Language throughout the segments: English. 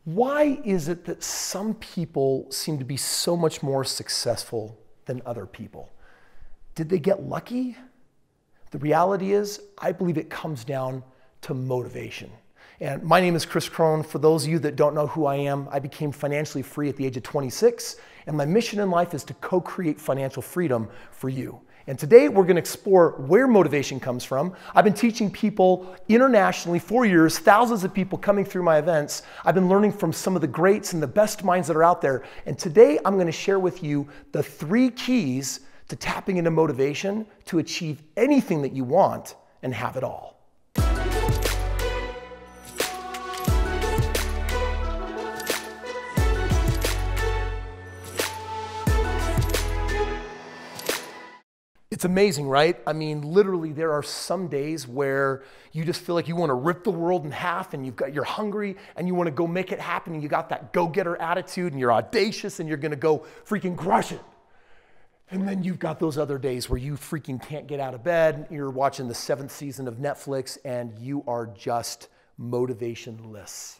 Why is it that some people seem to be so much more successful than other people? Did they get lucky? The reality is, I believe it comes down to motivation. And my name is Kris Krohn. For those of you that don't know who I am, I became financially free at the age of 26, and my mission in life is to co-create financial freedom for you. And today we're going to explore where motivation comes from. I've been teaching people internationally for years, thousands of people coming through my events. I've been learning from some of the greats and the best minds that are out there. And today I'm going to share with you the 3 keys to tapping into motivation to achieve anything that you want and have it all. It's amazing, right? I mean, literally there are some days where you just feel like you want to rip the world in half and you're hungry and you want to go make it happen and you got that go-getter attitude and you're audacious and you're going to go freaking crush it. And then you've got those other days where you freaking can't get out of bed, you're watching the 7th season of Netflix and you are just motivationless.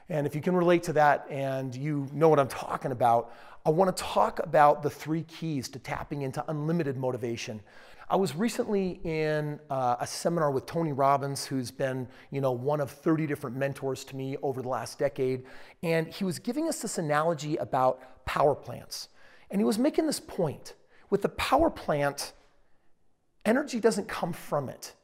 And if you can relate to that and you know what I'm talking about, I want to talk about the 3 keys to tapping into unlimited motivation. I was recently in a seminar with Tony Robbins, who's been, one of 30 different mentors to me over the last decade. And he was giving us this analogy about power plants. And he was making this point. With the power plant, energy doesn't come from it.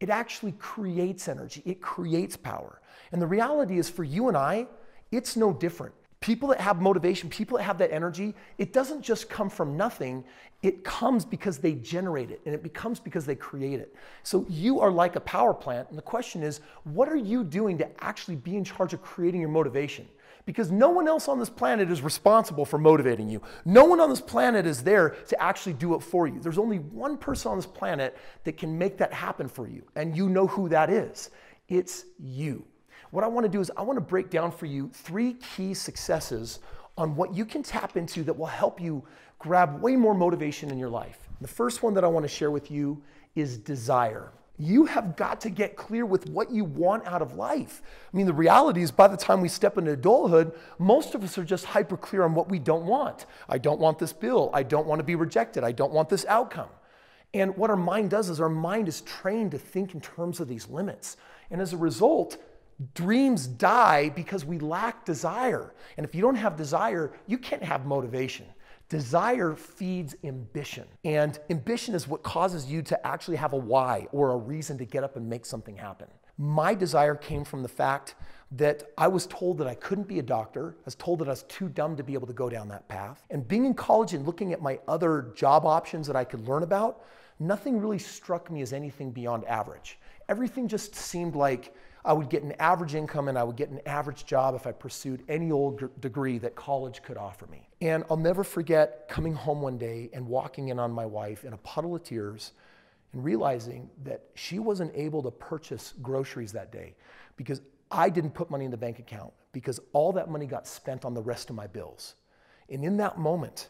It actually creates energy. It creates power. And the reality is for you and I, it's no different. People that have motivation, people that have that energy, it doesn't just come from nothing. It comes because they generate it, and it becomes because they create it. So you are like a power plant, and the question is, what are you doing to actually be in charge of creating your motivation? Because no one else on this planet is responsible for motivating you. No one on this planet is there to actually do it for you. There's only one person on this planet that can make that happen for you, and you know who that is. It's you. What I want to do is I want to break down for you 3 key successes on what you can tap into that will help you grab way more motivation in your life. The first one that I want to share with you is desire. You have got to get clear with what you want out of life. I mean, the reality is by the time we step into adulthood, most of us are just hyper clear on what we don't want. I don't want this bill. I don't want to be rejected. I don't want this outcome. And what our mind does is our mind is trained to think in terms of these limits. And as a result, dreams die because we lack desire. And if you don't have desire, you can't have motivation. Desire feeds ambition. And ambition is what causes you to actually have a why or a reason to get up and make something happen. My desire came from the fact that I was told that I couldn't be a doctor. I was told that I was too dumb to be able to go down that path. And being in college and looking at my other job options that I could learn about, nothing really struck me as anything beyond average. Everything just seemed like I would get an average income and I would get an average job if I pursued any old degree that college could offer me. And I'll never forget coming home one day and walking in on my wife in a puddle of tears and realizing that she wasn't able to purchase groceries that day because I didn't put money in the bank account because all that money got spent on the rest of my bills. And in that moment,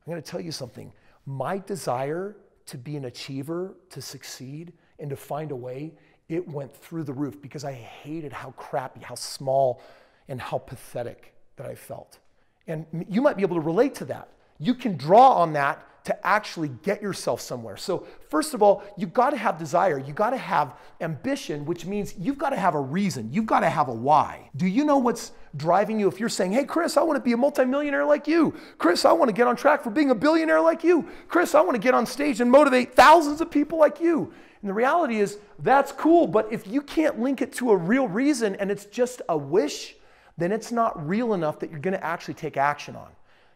I'm going to tell you something. My desire to be an achiever, to succeed, and to find a way, it went through the roof because I hated how crappy, how small, and how pathetic that I felt. And you might be able to relate to that. You can draw on that to actually get yourself somewhere. So first of all, you've got to have desire. You've got to have ambition, which means you've got to have a reason. You've got to have a why. Do you know what's driving you? If you're saying, hey, Kris, I want to be a multimillionaire like you. Kris, I want to get on track for being a billionaire like you. Kris, I want to get on stage and motivate thousands of people like you. And the reality is that's cool, but if you can't link it to a real reason and it's just a wish, then it's not real enough that you're going to actually take action on.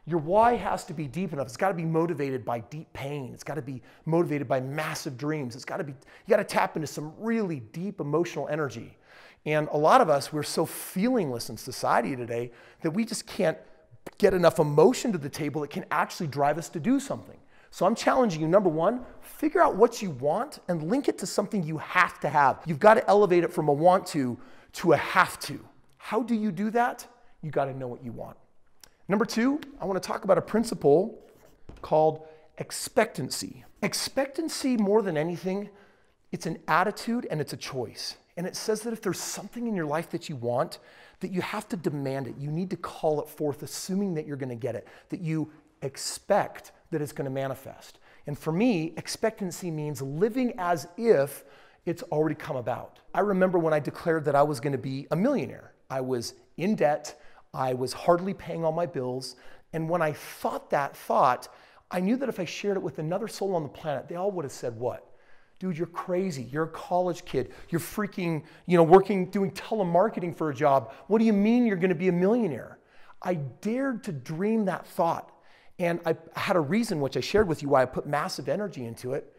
Your why has to be deep enough. It's got to be motivated by deep pain. It's got to be motivated by massive dreams. You got to tap into some really deep emotional energy. And a lot of us, we're so feelingless in society today that we just can't get enough emotion to the table that can actually drive us to do something. So I'm challenging you, number 1, figure out what you want and link it to something you have to have. You've got to elevate it from a want to a have to. How do you do that? You got to know what you want. Number 2, I want to talk about a principle called expectancy. Expectancy, more than anything, it's an attitude and it's a choice. And it says that if there's something in your life that you want, that you have to demand it. You need to call it forth, assuming that you're going to get it, that you expect that it's going to manifest. And for me, expectancy means living as if it's already come about. I remember when I declared that I was going to be a millionaire. I was in debt. I was hardly paying all my bills. And when I thought that thought, I knew that if I shared it with another soul on the planet, they all would have said, what? Dude, you're crazy. You're a college kid. You're freaking, doing telemarketing for a job. What do you mean you're going to be a millionaire? I dared to dream that thought. And I had a reason, which I shared with you, why I put massive energy into it.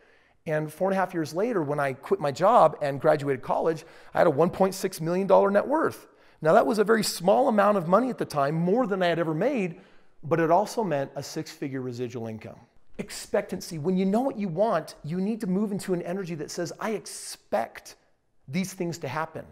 And 4.5 years later, when I quit my job and graduated college, I had a $1.6 million net worth. Now, that was a very small amount of money at the time, more than I had ever made, but it also meant a 6-figure residual income. Expectancy. When you know what you want, you need to move into an energy that says, I expect these things to happen.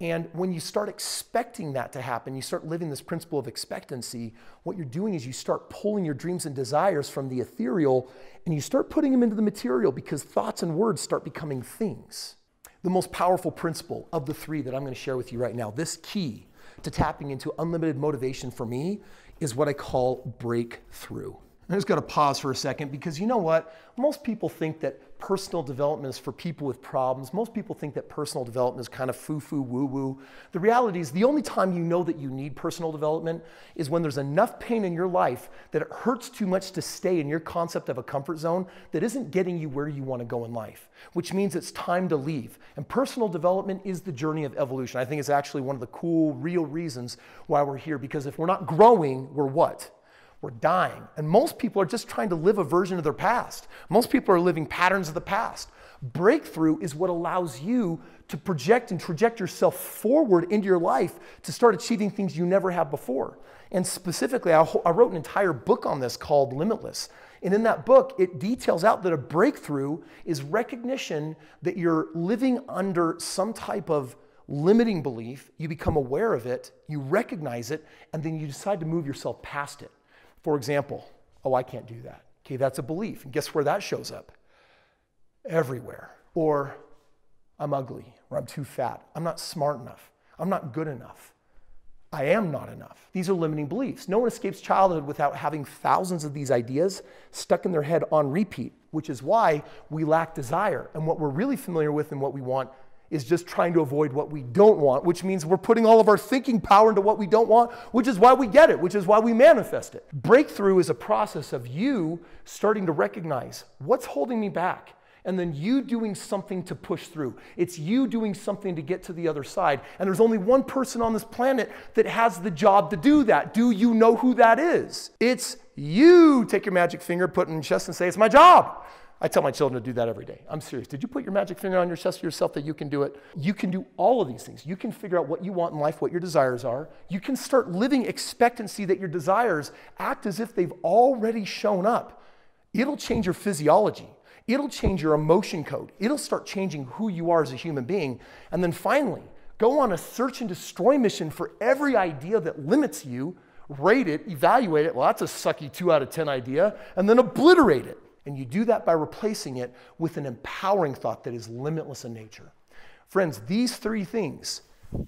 And when you start expecting that to happen, you start living this principle of expectancy, what you're doing is you start pulling your dreams and desires from the ethereal and you start putting them into the material, because thoughts and words start becoming things. The most powerful principle of the 3 that I'm going to share with you right now, this key to tapping into unlimited motivation for me, is what I call breakthrough. I just got to pause for a second, because you know what? Most people think that personal development is for people with problems. Most people think that personal development is kind of foo-foo, woo-woo. The reality is the only time you know that you need personal development is when there's enough pain in your life that it hurts too much to stay in your concept of a comfort zone that isn't getting you where you want to go in life, which means it's time to leave. And personal development is the journey of evolution. I think it's actually one of the cool, real reasons why we're here, because if we're not growing, we're what? We're dying. And most people are just trying to live a version of their past. Most people are living patterns of the past. Breakthrough is what allows you to project and traject yourself forward into your life to start achieving things you never have before. And specifically, I wrote an entire book on this called Limitless. And in that book, it details out that a breakthrough is recognition that you're living under some type of limiting belief. You become aware of it, you recognize it, and then you decide to move yourself past it. For example, oh, I can't do that. Okay, that's a belief. And guess where that shows up? Everywhere. Or I'm ugly, or I'm too fat. I'm not smart enough. I'm not good enough. I am not enough. These are limiting beliefs. No one escapes childhood without having thousands of these ideas stuck in their head on repeat, which is why we lack desire. And what we're really familiar with and what we want is just trying to avoid what we don't want, which means we're putting all of our thinking power into what we don't want, which is why we get it, which is why we manifest it. Breakthrough is a process of you starting to recognize what's holding me back, and then you doing something to push through. It's you doing something to get to the other side. And there's only one person on this planet that has the job to do that. Do you know who that is? It's you. Take your magic finger, put it in your chest, and say, it's my job. I tell my children to do that every day. I'm serious. Did you put your magic finger on your chest to yourself that you can do it? You can do all of these things. You can figure out what you want in life, what your desires are. You can start living expectancy that your desires act as if they've already shown up. It'll change your physiology. It'll change your emotion code. It'll start changing who you are as a human being. And then finally, go on a search and destroy mission for every idea that limits you, rate it, evaluate it. Well, that's a sucky 2 out of 10 idea, and then obliterate it. And you do that by replacing it with an empowering thought that is limitless in nature. Friends, these 3 things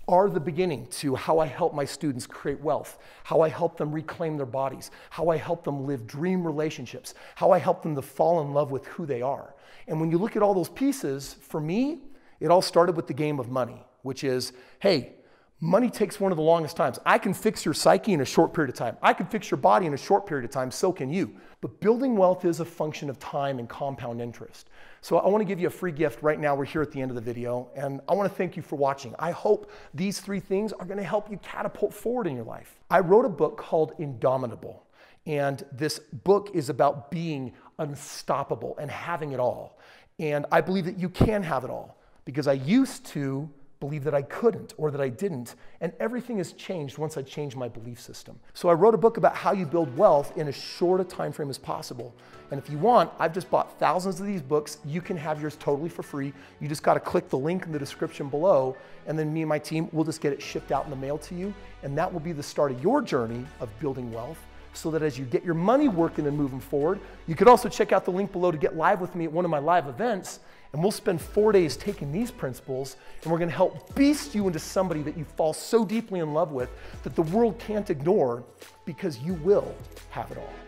are the beginning to how I help my students create wealth, how I help them reclaim their bodies, how I help them live dream relationships, how I help them to fall in love with who they are. And when you look at all those pieces, for me, it all started with the game of money, which is, hey, money takes one of the longest times. I can fix your psyche in a short period of time. I can fix your body in a short period of time, so can you. But building wealth is a function of time and compound interest. So I want to give you a free gift right now. We're here at the end of the video, and I want to thank you for watching. I hope these 3 things are going to help you catapult forward in your life. I wrote a book called Indomitable, and this book is about being unstoppable and having it all. And I believe that you can have it all, because I used to believe that I couldn't or that I didn't, and everything has changed once I changed my belief system. So I wrote a book about how you build wealth in as short a time frame as possible. And if you want, I've just bought thousands of these books. You can have yours totally for free. You just got to click the link in the description below, and then me and my team will just get it shipped out in the mail to you, and that will be the start of your journey of building wealth, so that as you get your money working and moving forward, you could also check out the link below to get live with me at one of my live events. And we'll spend 4 days taking these principles, and we're gonna help beast you into somebody that you fall so deeply in love with that the world can't ignore, because you will have it all.